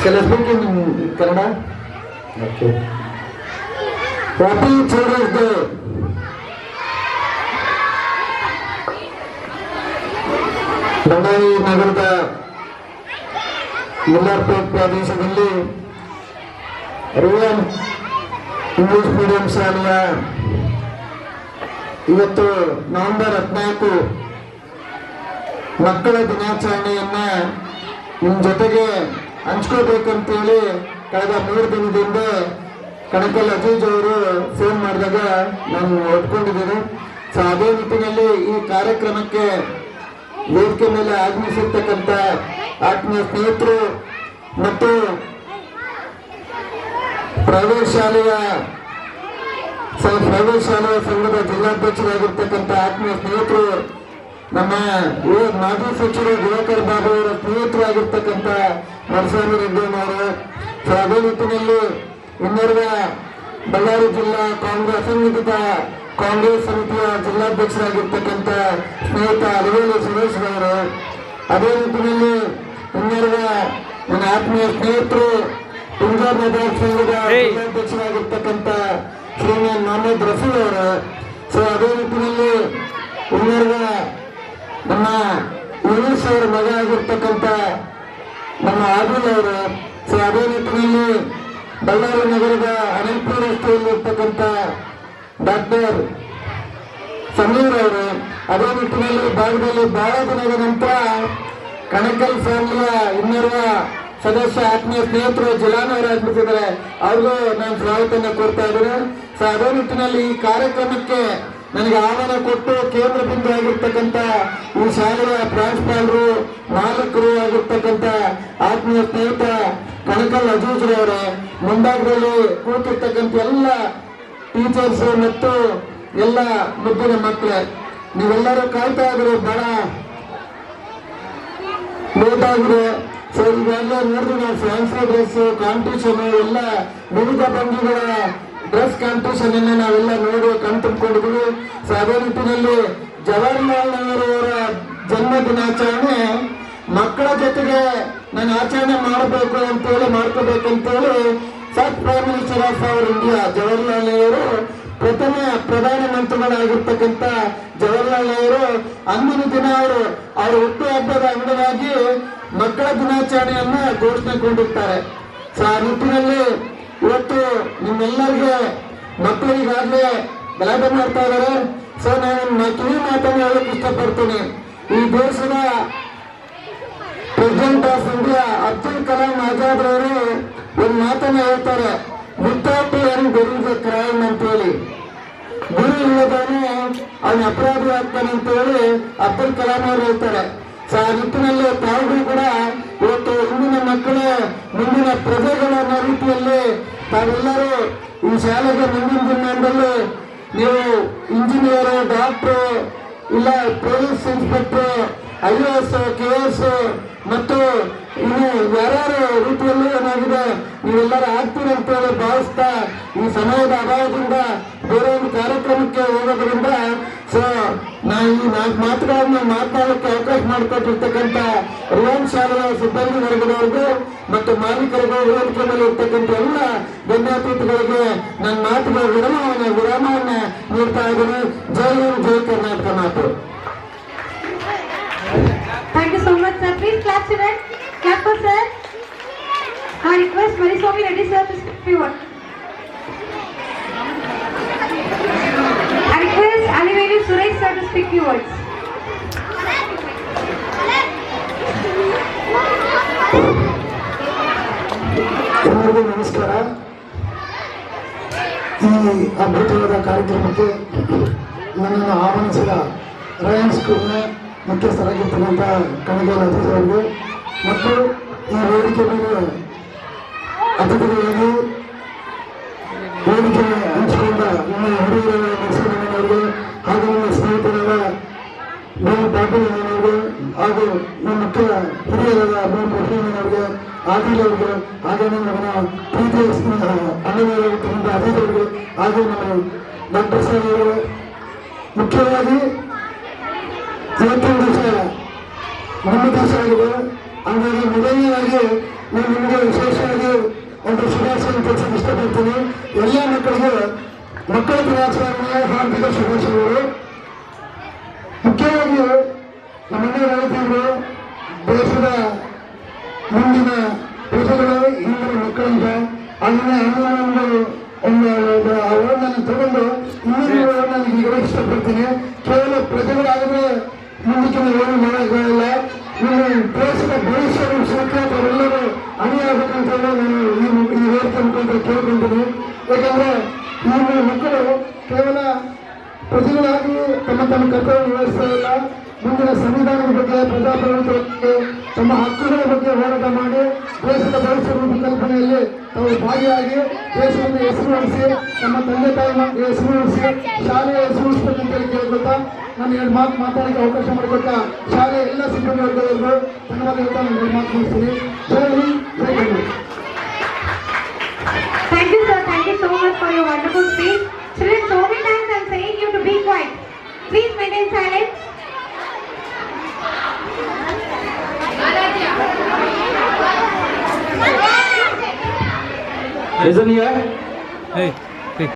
Shall I speak in Kannada? Okay. Happy Children's Day. Ballari ನಗರದ ಮುಲ್ಲಾರ್ಪೇಟ್ ಪ್ರದೇಶದಲ್ಲಿ real English medium ಶಾಲೆಯ ಇವತ್ತು ನವೆಂಬರ್ 14 ಮಕ್ಕಳ ದಿನಾಚರಣೆಯನ್ನ ನಿಮ್ಮ ಜೊತೆಗೆ ಹಂಚ್ಕೋಬೇಕಂತೇಳಿ ಕಳೆದ 3 ದಿನದಿಂದ ಕಣಕಲ್ ಅಜೀಜ್ ಅವರು ಫೋನ್ ಮಾಡಿದಾಗ ನಾನು ಒಪ್ಕೊಂಡಿದ್ದೀನಿ. ಸೊ ಅದೇ ನಿಟ್ಟಿನಲ್ಲಿ ಈ ಕಾರ್ಯಕ್ರಮಕ್ಕೆ ವೇದಿಕೆ ಮೇಲೆ ಆಗಮಿಸಿರ್ತಕ್ಕಂಥ ಆತ್ಮೀಯ ಸ್ನೇಹಿತರು ಮತ್ತು ಪ್ರೈವೇಟ್ ಶಾಲೆಯ ಸಂಘದ ಜಿಲ್ಲಾಧ್ಯಕ್ಷರಾಗಿರ್ತಕ್ಕಂಥ ಆತ್ಮೀಯ ಸ್ನೇಹಿತರು, ನಮ್ಮ ಮಾಜಿ ಸಚಿವರು ದಿವಾಕರ್ ಬಾಬು ಅವರ ಸ್ನೇಹಿತರಾಗಿರ್ತಕ್ಕಂಥ ನರಸ್ವಾಮಿ ರೆಡ್ಡಿ ಅವರು. ಸೊ ಅದೇ ನಿಟ್ಟಿನಲ್ಲಿ ಇನ್ನೋರ್ವ ಬಳ್ಳಾರಿ ಜಿಲ್ಲಾ ಅಸಂಘಟಿತ ಕಾಂಗ್ರೆಸ್ ಸಮಿತಿಯ ಜಿಲ್ಲಾಧ್ಯಕ್ಷರಾಗಿರ್ತಕ್ಕಂಥ ಸ್ನೇಹಿತ ಅರವೇಲಿ ಸುರೇಶ್ ಅವರು. ಅದೇ ನಿಟ್ಟಿನಲ್ಲಿ ಇನ್ನೋರ್ವ ನನ್ನ ಆತ್ಮೀಯ ಸ್ನೇಹಿತರು ಪಂಜಾಬ್ ನದಾರ್ ಸಂಘದ ಜಿಲ್ಲಾಧ್ಯಕ್ಷರಾಗಿರ್ತಕ್ಕಂಥ ಶ್ರೀಮಾನ್ ಮೊಹಮ್ಮದ್ ರಫೀಲ್ ಅವರು. ಸೊ ಅದೇ ನಿಟ್ಟಿನಲ್ಲಿ ಇನ್ನೋರ್ವ ನಮ್ಮ ಯುನೂಸ್ ಅವರ ಮಗ ಆಗಿರ್ತಕ್ಕಂಥ ನಮ್ಮ ಆದಿಲ್ ಅವರು. ಸೊ ಅದೇ ನಿಟ್ಟಿನಲ್ಲಿ ಬಳ್ಳಾರಿ ನಗರದ ಅನಂತಪುರ ರಸ್ತೆಯಲ್ಲಿರ್ತಕ್ಕಂಥ ಡಾಕ್ಟರ್ ಸಮೀರ್ ಅವರು. ಅದೇ ನಿಟ್ಟಿನಲ್ಲಿ ಭಾಗದಲ್ಲಿ ಬಹಳ ದಿನದ ನಂತರ ಕಣಕಲ್ ಫ್ಯಾಮಿಲಿಯ ಇನ್ನೋರ್ವ ಸದಸ್ಯ ಆತ್ಮೀಯ ಸ್ನೇಹಿತರು ಜಿಲಾನ್ ಅವರು ಆಗ್ಬಿಟ್ಟಿದ್ದಾರೆ, ಅವ್ರಿಗೂ ನಾನು ಸ್ವಾಗತವನ್ನು ಕೊಡ್ತಾ ಇದ್ದೇನೆ. ಸೊ ಅದೇ ನಿಟ್ಟಿನಲ್ಲಿ ಈ ಕಾರ್ಯಕ್ರಮಕ್ಕೆ ನನಗೆ ಆಹ್ವಾನ ಕೊಟ್ಟು ಕೇಂದ್ರ ಬಿಂದು ಆಗಿರ್ತಕ್ಕಂಥ ಈ ಶಾಲೆಯ ಪ್ರಾಂಶುಪಾಲರು ಮಾಲಕರು ಆಗಿರ್ತಕ್ಕಂಥ ಆತ್ಮೀಯ ಸ್ನೇಹಿತ ಕಣಕಲ್ ಅಜೀಜ್ರವರೇ, ಮುಂಭಾಗದಲ್ಲಿ ಕೂತಿರ್ತಕ್ಕಂಥ ಎಲ್ಲ ಟೀಚರ್ಸ್ ಮತ್ತು ಎಲ್ಲ ಮುದ್ದಿನ ಮಕ್ಕಳೇ, ನೀವೆಲ್ಲರೂ ಕಾಯ್ತಾ ಇದ್ರು, ಬಹಳ ಲೇಟ್ ಆಗಿದೆ. ಸೊ ಇವೆಲ್ಲ ನೋಡಿದ್ರೆ ನಾವು ಫ್ಯಾನ್ಸಿ ಡ್ರೆಸ್ ಕಾಂಪಿಟೇಷನ್ ಎಲ್ಲ ವಿವಿಧ ಭಂಗಿಗಳ ಡ್ರೆಸ್ ಕಾಂಪಿಟೇಷನ್ ಅನ್ನ ನಾವೆಲ್ಲ ನೋಡಿ ಕಣ್ತುಂಬಿಕೊಂಡಿದ್ವಿ. ಸೊ ಅದೇ ನಿಟ್ಟಿನಲ್ಲಿ ಜವಾಹರ್ಲಾಲ್ ನೆಹರು ಅವರ ಜನ್ಮ ದಿನಾಚರಣೆ ಮಕ್ಕಳ ಜೊತೆಗೆ ನಾನು ಆಚರಣೆ ಮಾಡಬೇಕು ಅಂತೇಳಿ ಮಾಡ್ಕೋಬೇಕಂತೇಳಿ first prime minister of our India Jawaharlal Nehru, ಪ್ರಥಮ ಪ್ರಧಾನಮಂತ್ರಿಗಳಾಗಿರ್ತಕ್ಕಂಥ ಜವಾಹರ್ಲಾಲ್ ನೆಹರು ಅಂದಿನ ದಿನ ಅವರ ಹುಟ್ಟು ಹಬ್ಬದ ಅಂಗವಾಗಿ ಮಕ್ಕಳ ದಿನಾಚರಣೆಯನ್ನ ಘೋಷಣೆಗೊಂಡಿರ್ತಾರೆ. ಸೊ ಆ ನಿಟ್ಟಿನಲ್ಲಿ ಇವತ್ತು ನಿಮ್ಮೆಲ್ಲರಿಗೆ ಮಕ್ಕಳಿಗಾಗಲೇ ಗಲಾಟೆ ಮಾಡ್ತಾ ಇದ್ದಾರೆ. ಸೊ ನಾನು ಕಿವಿ ಮಾತನ್ನು ಹೇಳಕ್ ಇಷ್ಟಪಡ್ತೀನಿ. ಈ ದೇಶದ president of India Abdul Kalam Azad ಅವರು ಒಂದು ಮಾತನ್ನ ಹೇಳ್ತಾರೆ, without an there is a crime ಅಂತ ಹೇಳಿ. ಗುರು ಇಲ್ಲದಾನೆ ಅವನ ಅಪರಾಧಿ ಆಗ್ತಾನೆ ಅಂತ ಹೇಳಿ ಅಬ್ದುಲ್ ಕಲಾಂ ಅವರು ಹೇಳ್ತಾರೆ. ಸೊ ಆ ನಿಟ್ಟಿನಲ್ಲಿ ತಾವು ಕೂಡ ಇವತ್ತು ಇಂದಿನ ಮಕ್ಕಳೇ ಮುಂದಿನ ಪ್ರಜೆಗಳ ರೀತಿಯಲ್ಲಿ ತಾವೆಲ್ಲರೂ ಈ ಶಾಲೆಗೆ ಮುಂದಿನ ದಿನದಲ್ಲಿ ನೀವು ಇಂಜಿನಿಯರ್, ಡಾಕ್ಟರ್, ಇಲ್ಲ ಪೊಲೀಸ್ ಇನ್ಸ್ಪೆಕ್ಟರ್, IAS, KS ಮತ್ತು ಇನ್ನು ಯಾರ್ಯಾರು ರೀತಿಯಲ್ಲಿ ಏನಾಗಿದೆ ನೀವೆಲ್ಲರೂ ಆಗ್ತೀರಿ ಅಂತೇಳಿ ಭಾವಿಸ್ತಾ ಈ ಸಮಯದ ಅಭಾವದಿಂದ ಬೇರೆ ಒಂದು ಕಾರ್ಯಕ್ರಮಕ್ಕೆ ಹೋಗೋದ್ರಿಂದ ಸೊ ನಾವು ಈ 4 ಮಾತುಗಳನ್ನ ಮಾತನಾಡಕ್ಕೆ ಅವಕಾಶ ಮಾಡಿಕೊಟ್ಟಿರ್ತಕ್ಕಂಥ ರಿಯಾನ್ ಶಾಲೆಯ ಸಿಬ್ಬಂದಿ ವರ್ಗದವರಿಗೂ ಮತ್ತು ಮಾಲೀಕರಿಗೂ ವೇದಿಕೆ ಮೇಲೆ ಇರ್ತಕ್ಕಂಥ ಎಲ್ಲ ಗಣ್ಯಾತಿಥಿಗಳಿಗೆ ನನ್ನ ಮಾತುಗಳ ವಿರಾಮವನ್ನ ನೀಡ್ತಾ ಇದ್ದೀನಿ. ಜೈ ಹಿಂದ್, ಜೈ ಕರ್ನಾಟಕ ಮಾತು. Thank you so much, sir. Please clap, children. Clap for sir. I request Mariswamy Reddy sir to speak few words. I request Alivelu Suresh sir to speak few words. ಎಲ್ಲರಿಗೂ ನಮಸ್ಕಾರ. ಈ ಅದ್ಭುತವಾದ ಕಾರ್ಯಕ್ರಮಕ್ಕೆ ನನ್ನನ್ನು ಆಹ್ವಾನಿಸಿದ ರಯನ್ ಸ್ಕೂಲ್ನ ಮುಖ್ಯಸ್ಥರಾಗಿರ್ತಕ್ಕಂಥ ಕಣಕಲ್ ಅಜೀಜ್ ಅವರಿಗೆ ಮತ್ತು ಈ ವೇದಿಕೆ ಮೇಲೆ ಅತಿಥಿಗಳಾಗಿ ವೇದಿಕೆ ಹಂಚಿಕೊಂಡ ನಮ್ಮ ಹುಡುಗರ ನರಸಿಂಹಣ್ಣನವರಿಗೆ ಹಾಗೂ ನನ್ನ ಸ್ನೇಹಿತರಾದ ಮೇಲ್ ಪಾಟೀಲ್ ಅವರಿಗೆ ಹಾಗೂ ನಮ್ಮ ಮುಖ್ಯ ಹಿರಿಯರಾದ ಮೇಲ್ ಲಕ್ಷ್ಮೀಣ್ಣನವರಿಗೆ, ಆದಿಲ್ ಅವರಿಗೆ, ಹಾಗೆ ನಮ್ಮ ಪ್ರೀತಿಯ ಅಣ್ಣನಾಗಿರ್ತಕ್ಕಂಥ ಅಜೀಜ್ ಅವರಿಗೆ ಹಾಗೂ ನಮ್ಮ ಡಾಕ್ಟರ್ ಸಾಹೇಬ್ ಅವರಿಗೆ, ಮುಖ್ಯವಾಗಿ ಇವತ್ತಿನ ದಿವಸ ನಮ್ಮ ದೇಶ ಆಗಿದೆ. ಹಾಗಾಗಿ ಮೊದಲನೇದಾಗಿ ನಾನು ನಿಮಗೆ ವಿಶೇಷವಾಗಿ ಒಂದು ಶುಭಾಶಯ ತಿಳಿಸಲು ಇಷ್ಟಪಡ್ತೀನಿ. ಎಲ್ಲ ಮಕ್ಕಳಿಗೆ ಮಕ್ಕಳ ದಿನಾಚರಣೆಯ ಹಾರ್ದಿಕ ಶುಭಾಶಯಗಳು. ಮುಖ್ಯವಾಗಿ ನಮ್ಮನ್ನೇ ಹೇಳ್ತಿದ್ರು, ದೇಶದ ಮುಂದಿನ ಪ್ರಜೆಗಳು ಹಿಂದಿನ ಮಕ್ಕಳಿಂದ ಅದನ್ನ ಒಂದು ಅವಾರ್ಡನ್ನು ತಗೊಂಡು ಇನ್ನೊಂದು ಅವಾರ್ಡ್ ನಾನು ಈಗ ಇಷ್ಟಪಡ್ತೀನಿ. ಕೇವಲ ಪ್ರಜೆಗಳಾದರೆ ಮುಂದಕ್ಕೆ ಏನು ಮಾಡೋಕ್ಕಾಗಲ್ಲ. ನಿಮ್ಮ ದೇಶದ ಭವಿಷ್ಯ ಸಂಖ್ಯಾತ ಎಲ್ಲರೂ ಅಣಿಯಾಗಬೇಕಂತ ನಾನು ಈ ವೇದಿಕೆ ಮುಖಾಂತರ ಕೇಳ್ಕೊಂತೀನಿ. ಯಾಕಂದ್ರೆ ಈ ಮಕ್ಕಳು ಕೇವಲ ಪ್ರಜೆಗಳಾಗಿ ತಮ್ಮ ಕರ್ತವ್ಯ ನಿರ್ವಹಿಸ್ತಾ ಇಲ್ಲ, ಮುಂದಿನ ಸಂವಿಧಾನದ ಬಗ್ಗೆ, ಪ್ರಜಾಪ್ರಭುತ್ವದ ಬಗ್ಗೆ, ತಮ್ಮ ಹಕ್ಕುಗಳ ಬಗ್ಗೆ ಹೋರಾಟ ಮಾಡಿ ದೇಶದ ಭವಿಷ್ಯ ರೂಪಕಲ್ಪನೆಯಲ್ಲಿ ತಾವು ಭಾಗಿಯಾಗಿ ದೇಶವನ್ನು ಹೆಸರು ಉಳಿಸಿ, ನಮ್ಮ ತಂದೆ ತಾಯಿ ಹೆಸರು ಉಳಿಸಿ, ಶಾಲೆಯ ಹೆಸರು ಉಳಿಸ್ಬೇಕಂತೇಳಿ ಕೇಳ್ಕೊತಾ ನಾನು 2 ಮಾತು ಮಾತಾಡೋಕ್ಕೆ ಅವಕಾಶ ಮಾಡಿಕೊಟ್ಟ ಶಾಲೆಯ ಎಲ್ಲ ಸಿಬ್ಬಂದಿ ವರ್ಗದವರು ಧನ್ಯವಾದ ಹೇಳ್ತಾ ನಾನು 2 ಮಾತು ಮುಗಿಸ್ತೀನಿ. ಜೈ ಹಿಂದ್, ಜೈ Kannada. Thank you, sir. Thank you so much for your wonderful speech. Children, so many times I'm saying you to be quiet. Please maintain silence. Isn't here? Hey.